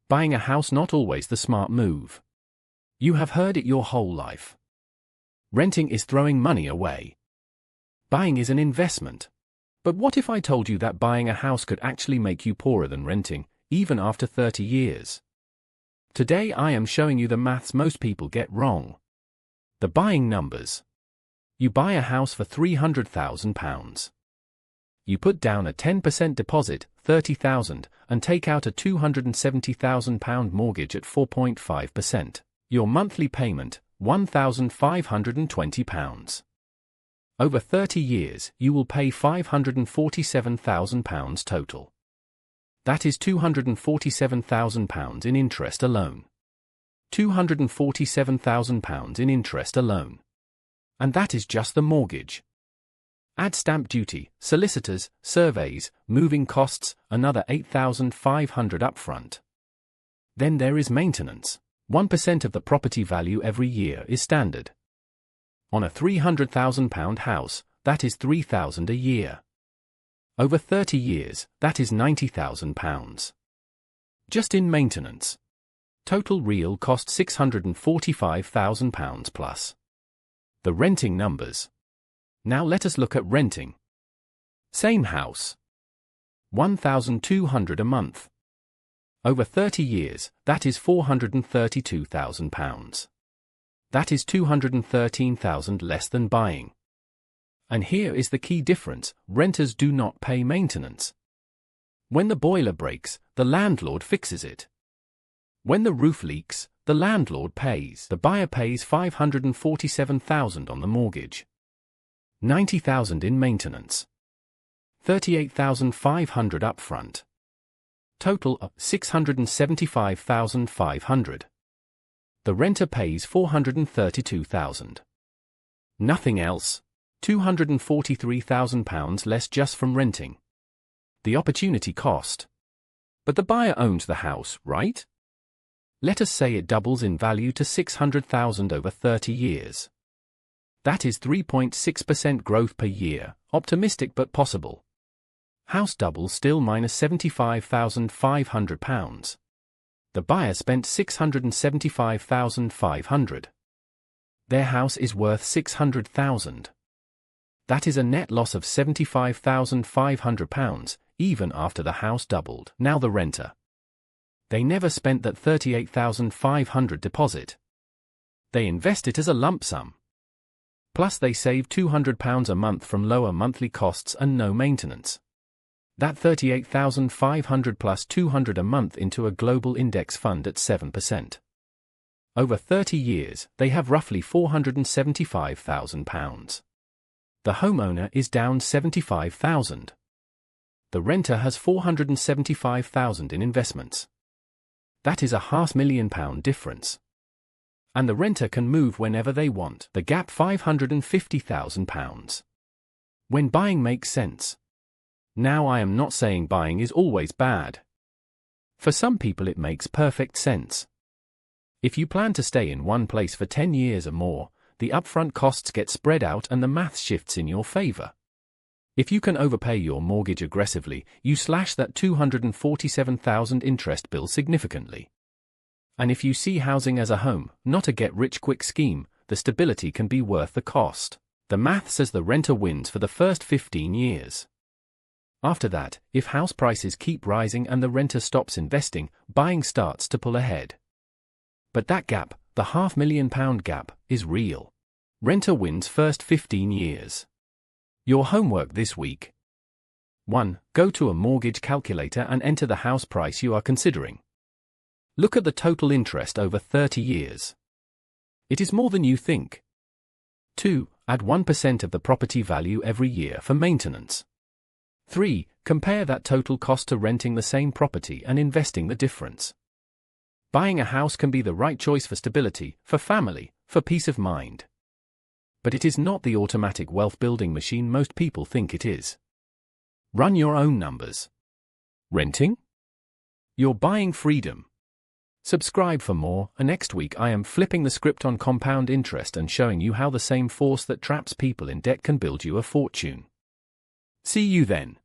Buying a house not always the smart move. You have heard it your whole life. Renting is throwing money away. Buying is an investment. But what if I told you that buying a house could actually make you poorer than renting, even after 30 years? Today I am showing you the maths most people get wrong. The buying numbers. You buy a house for £300,000. You put down a 10% deposit, £30,000, and take out a £270,000 mortgage at 4.5%. Your monthly payment, £1,520. Over 30 years, you will pay £547,000 total. That is £247,000 in interest alone. £247,000 in interest alone. And that is just the mortgage. Add stamp duty, solicitors, surveys, moving costs, another £8,500 upfront. Then there is maintenance. 1% of the property value every year is standard. On a £300,000 house, that is £3,000 a year. Over 30 years, that is £90,000. Just in maintenance. Total real cost £645,000 plus. The renting numbers. Now let us look at renting. Same house. £1,200 a month. Over 30 years, that is £432,000. That is £213,000 less than buying. And here is the key difference: renters do not pay maintenance. When the boiler breaks, the landlord fixes it. When the roof leaks, the landlord pays. The buyer pays £547,000 on the mortgage. £90,000 in maintenance. £38,500 upfront. Total of £675,500. The renter pays £432,000. Nothing else. £243,000 less just from renting. The opportunity cost. But the buyer owns the house, right? Let us say it doubles in value to £600,000 over 30 years. That is 3.6% growth per year, optimistic but possible. House doubles still minus £75,500. The buyer spent £675,500. Their house is worth £600,000. That is a net loss of £75,500, even after the house doubled. Now the renter. They never spent that £38,500 deposit. They invest it as a lump sum. Plus they save £200 a month from lower monthly costs and no maintenance. That £38,500 plus £200 a month into a global index fund at 7%. Over 30 years, they have roughly £475,000. The homeowner is down £75,000. The renter has £475,000 in investments. That is a £500,000 difference. And the renter can move whenever they want. The gap £550,000. When buying makes sense. Now I am not saying buying is always bad. For some people it makes perfect sense. If you plan to stay in one place for 10 years or more, the upfront costs get spread out and the math shifts in your favor. If you can overpay your mortgage aggressively, you slash that £247,000 interest bill significantly. And if you see housing as a home, not a get-rich-quick scheme, the stability can be worth the cost. The math says the renter wins for the first 15 years. After that, if house prices keep rising and the renter stops investing, buying starts to pull ahead. But that gap, the £500,000 gap, is real. Renter wins first 15 years. Your homework this week. 1. Go to a mortgage calculator and enter the house price you are considering. Look at the total interest over 30 years. It is more than you think. 2. Add 1% of the property value every year for maintenance. 3. Compare that total cost to renting the same property and investing the difference. Buying a house can be the right choice for stability, for family, for peace of mind. But it is not the automatic wealth-building machine most people think it is. Run your own numbers. Renting? You're buying freedom. Subscribe for more, and next week I am flipping the script on compound interest and showing you how the same force that traps people in debt can build you a fortune. See you then.